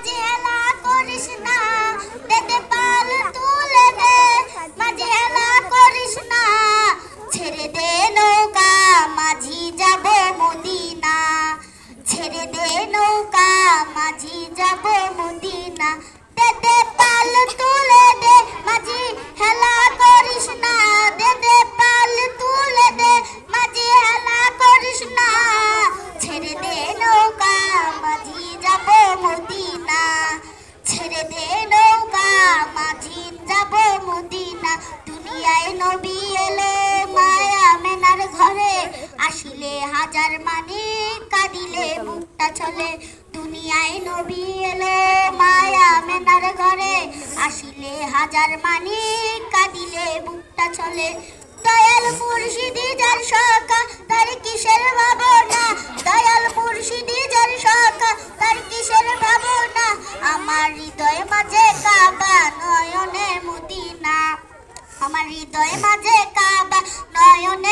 মাঝি হেলা করিস না, দেদে পাল তুলে দে। মাঝি হেলা করিস না, ছেড়ে দে নৌকা, মাঝি যাব মদিনা। ছেড়ে দে নৌকা, মাঝি যাব মদিনা। দেদে পাল তুলে দে, মাঝি হেলা করিস না। দেদে পাল তুলে দে, মাঝি হেলা করিস না। ছেড়ে দে নৌকা, মাঝি যাব মদিনা। ছেড়ে দে নৌকা, মাঝি যাব মদিনা। দুনিয়ায় নবী এলো মায়া মেনার ঘরে, আসিলে হাজার মানি কাঁদিলে বুকটা চলে। দুনিয়ায় নবী এলো মায়া মেনার ঘরে, আসিলে হাজার মানি কাঁদিলে বুকটা চলে। দয়াল মুর্শিদি যার সখা, তার কিসের ভাবনা। দয়াল মুর্শিদি যার সখা, তার কিসের ভাবনা। আমার হৃদয় মাঝে কাবা, নয়নে মদিনা। আমার হৃদয় মাঝে কাবা, নয়নে